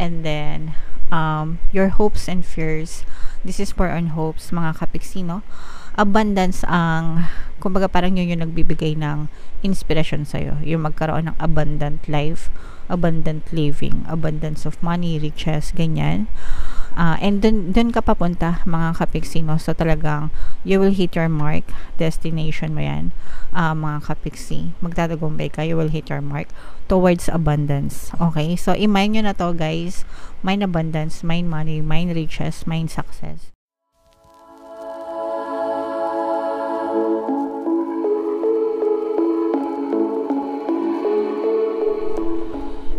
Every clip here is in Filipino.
And then, your hopes and fears. This is for on hopes, mga kapiksi, no? Abundance ang, kumbaga parang yun yung nagbibigay ng inspiration sa'yo. Yung magkaroon ng abundant life, abundant living, abundance of money, riches, ganyan. And dun ka papunta, mga kapiksi, no? So talagang you will hit your mark, destination mo yan, mga kapiksi. Magtatagumpay ka, you will hit your mark towards abundance. Okay? So i-mind nyo na to, guys. Mind abundance, mind money, mind riches, mind success.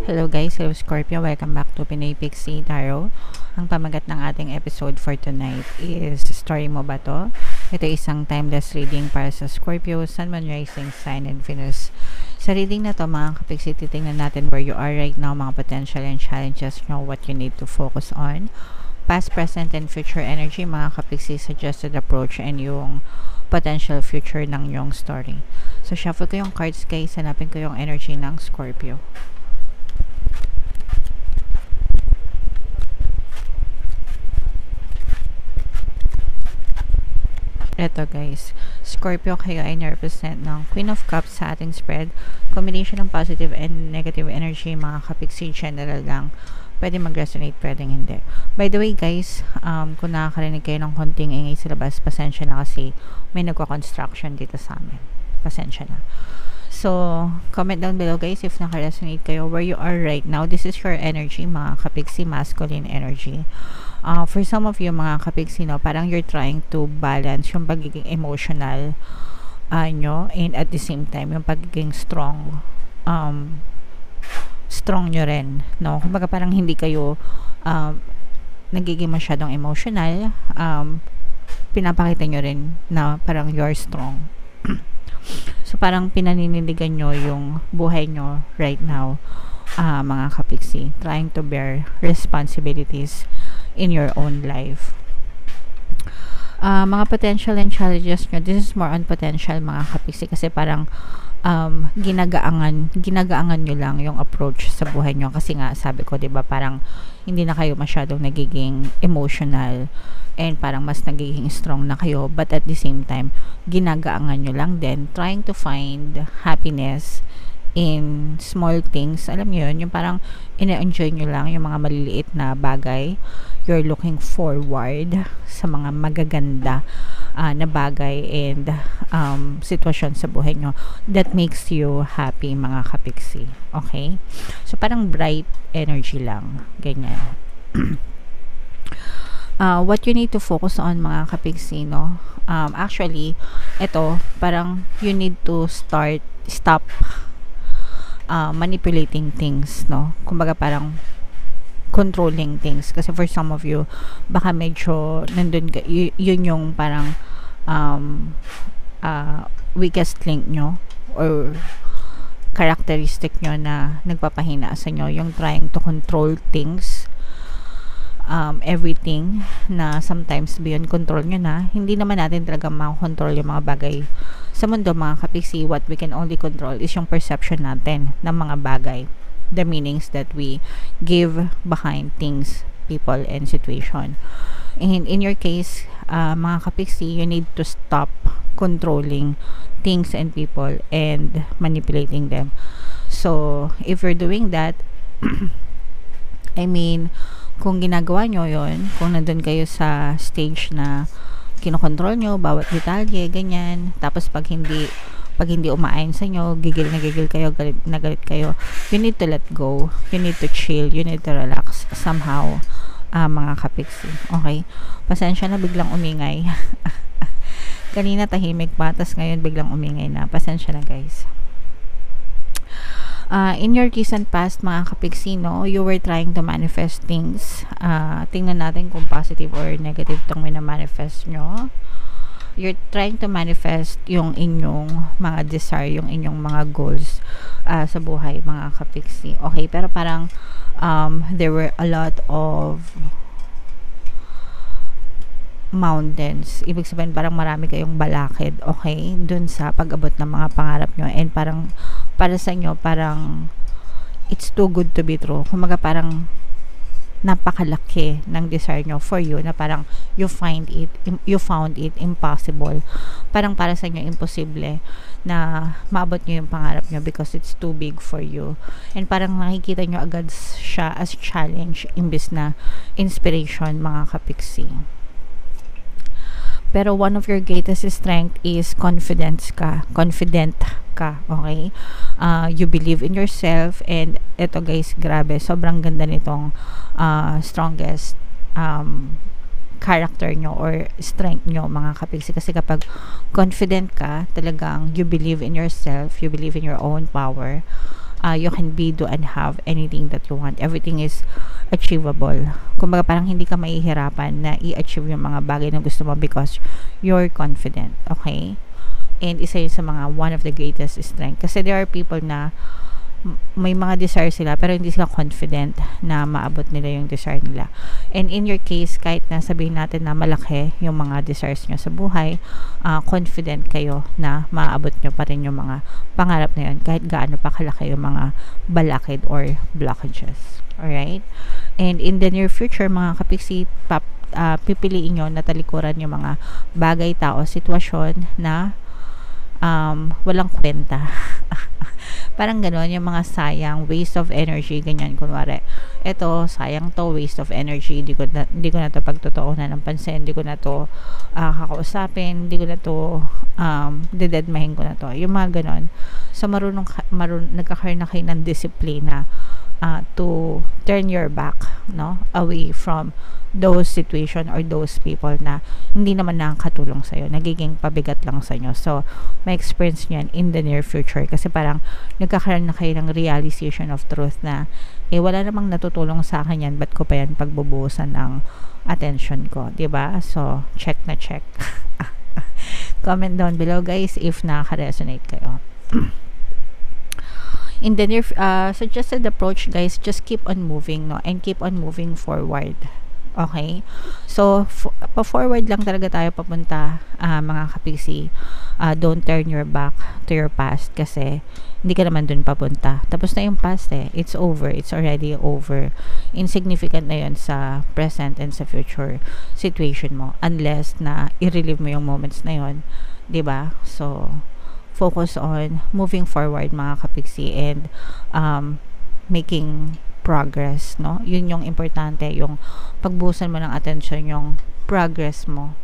Hello guys, hello Scorpio, welcome back to Pinoy Pixie Tarot. Ang pamagat ng ating episode for tonight is, story mo ba to? Ito isang timeless reading para sa Scorpio, Sun, Moon, Rising Sign, and Venus. Sa reading na to, mga kapiksi, titingnan natin where you are right now, mga potential and challenges nyo, what you need to focus on. Past, present, and future energy, mga kapiksi, suggested approach, and yung potential future ng yung story. So shuffle ko yung cards guys, hanapin ko yung energy ng Scorpio. Eto guys, Scorpio, kayo ay na-represent ng Queen of Cups sa ating spread. Combination ng positive and negative energy, mga kapiksi, general lang. Pwede mag-resonate, pwedeng hindi. By the way guys, kung nakakarinig kayo ng konting ingay sa labas, pasensya na kasi may nagwa-construction dito sa amin. Pasensya na. So, comment down below guys if naka-resonate kayo where you are right now. This is your energy, mga kapiksi, masculine energy. For some of you, mga kapiksi, no, parang you're trying to balance yung pagiging emotional nyo, and at the same time, yung pagiging strong nyo rin, no? Kumbaga parang hindi kayo nagiging masyadong emotional, pinapakita nyo rin na parang you're strong. So parang pinanindigan nyo yung buhay nyo right now, mga kapiksi, trying to bear responsibilities in your own life. Mga potential and challenges nyo, this is more on potential, mga kapiksi, kasi parang ginagaangan nyo lang yung approach sa buhay nyo, kasi nga sabi ko, diba, parang hindi na kayo masyadong nagiging emotional and parang mas nagiging strong na kayo, but at the same time ginagaangan nyo lang din, trying to find happiness in small things. Alam nyo yun, yung parang ina-enjoy nyo lang yung mga maliliit na bagay. You're looking forward sa mga magaganda na bagay and sitwasyon sa buhay nyo that makes you happy, mga kapiksi. Okay? So parang bright energy lang, ganyan. What you need to focus on, mga kapiksi, no? Actually, ito, parang you need to stop manipulating things, no? Kumbaga parang controlling things, kasi for some of you baka medyo nandun yun yung parang weakest link nyo or characteristic nyo na nagpapahina sa nyo, yung trying to control things, everything na sometimes beyond control nyo na. Hindi naman natin talaga makakontrol yung mga bagay sa mundo, mga kapiksi. What we can only control is yung perception natin ng mga bagay, the meanings that we give behind things, people, and situation. And in your case, mga kapiksi, you need to stop controlling things and people and manipulating them. So if you're doing that, I mean, kung ginagawa nyo yon, kung nandun kayo sa stage na kinokontrol nyo bawat detalye, ganyan, tapos pag hindi umaayon sa inyo, gigil na gigil kayo, galit na galit kayo, you need to let go, you need to chill, you need to relax somehow, mga kapiksi. Okay? Pasensya na, biglang umingay. Kanina tahimik pa, tas ngayon biglang umingay na. Pasensya na guys. In your recent past, mga kapiksi, no, you were trying to manifest things. Tingnan natin kung positive or negative tong mina-manifest nyo. You're trying to manifest yung inyong mga desire, yung inyong mga goals sa buhay, mga kapiksi. Okay, pero parang there were a lot of mountains. Ibig sabihin parang marami kayong balakid, okay, dun sa pag-abot ng mga pangarap nyo, and parang para sa inyo, parang it's too good to be true. Kumaga parang napakalaki ng desire nyo for you, na parang you found it impossible. Parang para sa inyo imposible na maabot nyo yung pangarap nyo because it's too big for you. And parang nakikita nyo agad siya as challenge imbis na inspiration, mga kapiksi. Pero one of your greatest strength is confident ka, okay? You believe in yourself, and eto guys, grabe, sobrang ganda nitong strongest character nyo or strength nyo, mga kapiksi. Kasi kapag confident ka, talagang you believe in yourself, you believe in your own power, you can be, do, and have anything that you want. Everything is achievable. Kumbaga parang hindi ka mahihirapan na i-achieve yung mga bagay na gusto mo because you're confident, okay? And isa yun sa mga one of the greatest strength. Kasi there are people na may mga desire sila pero hindi sila confident na maabot nila yung desire nila. And in your case, kahit na sabihin natin na malaki yung mga desires nyo sa buhay, confident kayo na maabot nyo pa rin yung mga pangarap na yun kahit gaano pa kalaki yung mga balakid or blockages. Alright? And in the near future, mga kapiksi, pipiliin nyo na talikuran yung mga bagay, tao, sitwasyon na walang kwenta. Parang gano'n, yung mga sayang, waste of energy, ganyan. Kunwari, eto, sayang to, waste of energy, di ko na to pagtotoonan ng pansin, di ko na to kakausapin, di ko na to didedmahin ko na to. Yung mga gano'n. So, nagkakaroon na kayo ng disiplina to turn your back, no, away from those situation or those people na hindi naman nakakatulong sa'yo, nagiging pabigat lang sa inyo. So, may experience nyo yan in the near future kasi parang nagkakaroon na kayo ng realization of truth na wala namang natutulong sa akin yan, ba't ko pa yan pagbubuhusan ng attention ko, diba? So, check na check. Comment down below guys if nakaka-resonate kayo. In the near suggested approach guys, just keep on moving, no, and keep on moving forward. Okay? So, pa-forward lang talaga tayo papunta, mga kapiksi. Don't turn your back to your past kasi hindi ka naman dun papunta. Tapos na yung past It's over. It's already over. Insignificant na yun sa present and sa future situation mo unless na i-relive mo yung moments na yun. 'Di ba? So, focus on moving forward, mga kapiksi, and making progress, no? Yun yung importante, yung pagbuhusan mo ng attention yung progress mo.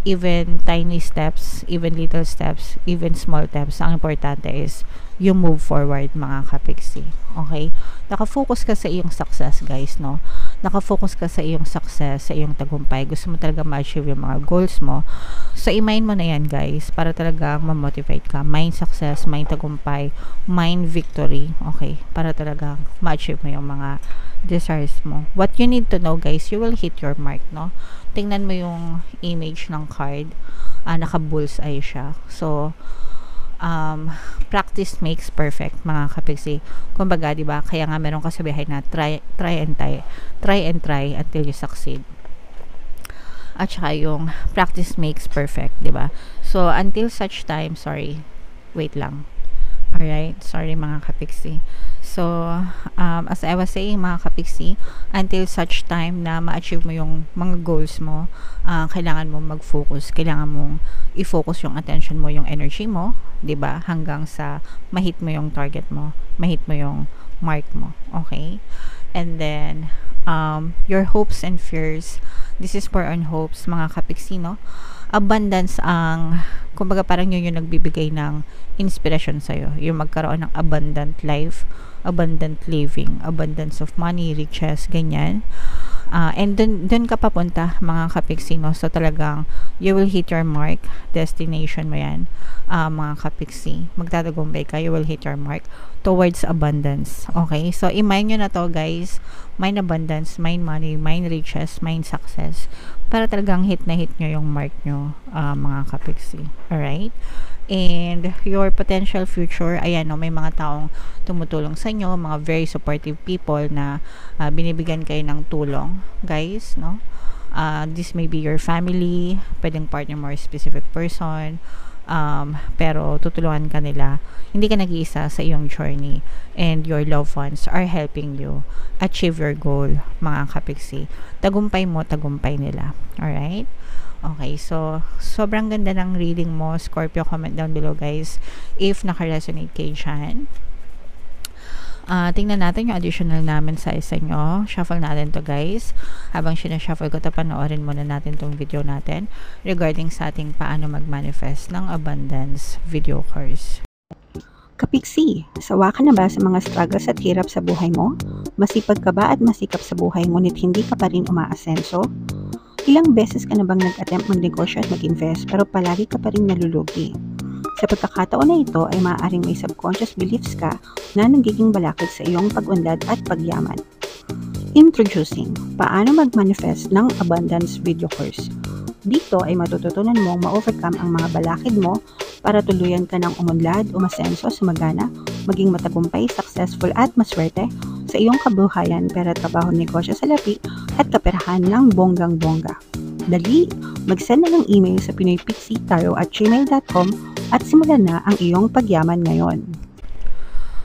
Even tiny steps, even little steps, even small steps, ang importante is you move forward, mga kapiksi. Okay? Nakafocus ka sa iyong success, guys, no? Nakafocus ka sa iyong success, sa iyong tagumpay. Gusto mo talaga ma-achieve yung mga goals mo. So, i-mind mo na yan, guys, para talaga ma-motivate ka. Mind success, mind tagumpay, mind victory. Okay? Para talaga ma-achieve mo yung mga desires mo. What you need to know, guys, you will hit your mark, no? Tingnan mo yung image ng card. Naka-bullseye siya. So, practice makes perfect, mga kapiksi. Kumbaga, di ba? Kaya nga meron kasabihan na try and try until you succeed. At saka yung practice makes perfect, di ba? So, until such time, wait lang. Alright, sorry mga kapiksi. So, as I was saying, mga kapiksi, until such time na ma-achieve mo yung mga goals mo, kailangan mo mag-focus, kailangan mong i-focus yung attention mo, yung energy mo, 'di ba? Hanggang sa ma-hit mo yung target mo, ma-hit mo yung mark mo, okay? And then, your hopes and fears, this is for on hopes, mga kapiksi, no? Abundance ang, kumbaga parang yun yung nagbibigay ng inspiration sa'yo, yung magkaroon ng abundant life, abundant living, abundance of money, riches, ganyan. And dun ka papunta, mga kapiksi, no? So talagang you will hit your mark, destination mo yan, mga kapiksi. Magtatagumpay ka, you will hit your mark towards abundance. Okay? So i-mind nyo na to, guys. Mind abundance, mind money, mind riches, mind success. Para talagang hit na hit nyo yung mark nyo, mga kapiksi. Alright? And your potential future, ayan, no, may mga taong tumutulong sa inyo, mga very supportive people na binibigyan kayo ng tulong, guys, no? This may be your family, pwedeng partner mo or specific person, pero tutulungan ka nila. Hindi ka nag-iisa sa iyong journey, and your loved ones are helping you achieve your goal, mga kapiksi. Tagumpay mo, tagumpay nila. Alright? Okay, so sobrang ganda ng reading mo, Scorpio. Comment down below, guys, if naka-resonate kayo dyan. Tingnan natin yung additional namin sa isa nyo. Shuffle natin to, guys. Habang sinashuffle ko to, panoorin muna natin tong video natin regarding sa ating paano mag-manifest ng abundance video course. Kapiksi, sawa ka na ba sa mga struggles at hirap sa buhay mo? Masipag ka ba at masikap sa buhay ngunit hindi ka pa rin umaasenso? Ilang beses ka na bang nag-attempt magnegosyo at mag-invest pero palagi ka pa rin nalulugi? Sa pagkakataon na ito ay maaaring may subconscious beliefs ka na nagiging balakid sa iyong pag-unlad at pagyaman. Introducing, paano mag-manifest ng abundance video course. Dito ay matututunan mong ma-overcome ang mga balakid mo para tuluyan ka ng umunlad, umasenso, sumagana, maging matagumpay, successful at maswerte sa iyong kabuhayan, pera, trabaho, negosyo, salapi at kaperahan ng bonggang-bongga. Dali, mag-send na ng email sa pinoypixietarot@gmail.com at simulan na ang iyong pagyaman ngayon.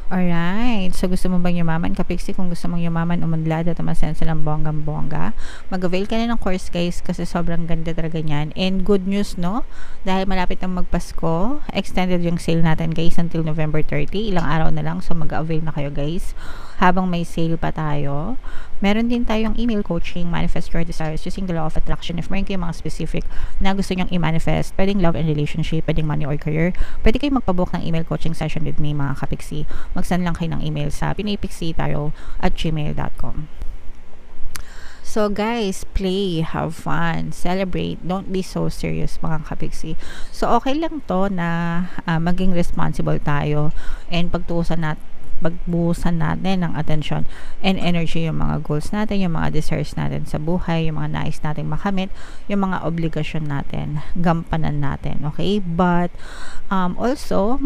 Alright, so gusto mo bang yumaman, kapiksi? Kung gusto mong yumaman, umunlad at umasenso ng bonggang-bongga, mag-avail ka na ng course, guys, kasi sobrang ganda talaga niyan. And good news, no? Dahil malapit ang magpasko, extended yung sale natin, guys, until November 30. Ilang araw na lang, so mag-avail na kayo, guys. Habang may sale pa tayo, meron din tayong email coaching, manifest your desires using the law of attraction. If meron kayong mga specific na gusto nyong i-manifest, pwedeng love and relationship, pwedeng money or career, pwede kayong magpabook ng email coaching session with me, mga kapiksi. Mag-send lang kayo ng email sa pinoypixietarot@gmail.com. So guys, play, have fun, celebrate, don't be so serious, mga kapiksi. So okay lang to na maging responsible tayo and pagbuhusan natin ng atensyon and energy yung mga goals natin, yung mga desires natin sa buhay, yung mga nais natin makamit, yung mga obligasyon natin, gampanan natin, okay? But also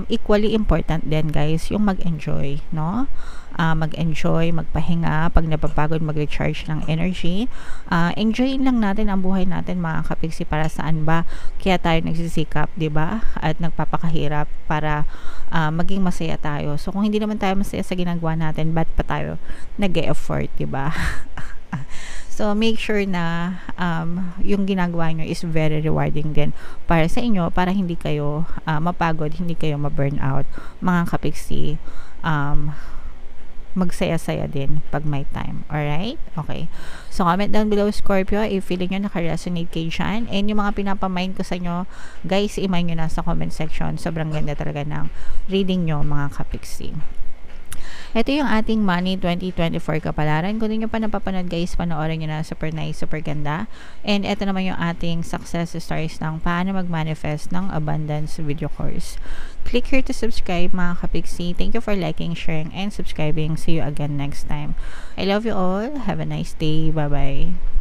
equally important din, guys, yung mag-enjoy, no? Mag-enjoy, magpahinga, pag napapagod, mag-recharge ng energy. Enjoyin lang natin ang buhay natin, mga kapiksi. Para saan ba kaya tayo nagsisikap, di ba? At nagpapakahirap para maging masaya tayo. So kung hindi naman tayo masaya sa ginagawa natin, ba't pa tayo nag-e-effort, di ba? So make sure na yung ginagawa nyo is very rewarding din para sa inyo, para hindi kayo mapagod, hindi kayo ma-burnout, mga kapiksi. Magsaya-saya din pag may time. Alright? Okay. So, comment down below, Scorpio, if feeling nyo naka-resonate kayo dyan. And yung mga pinapamind ko sa inyo, guys, i-mind nyo na sa comment section. Sobrang ganda talaga ng reading nyo, mga kapiksi. Ito yung ating Money 2024 kapalaran. Kung hindi nyo pa napapanood, guys, panoorin nyo na. Super nice, super ganda. And ito naman yung ating success stories ng paano mag-manifest ng abundance video course. Click here to subscribe, mga kapiksi. Thank you for liking, sharing, and subscribing. See you again next time. I love you all. Have a nice day. Bye-bye.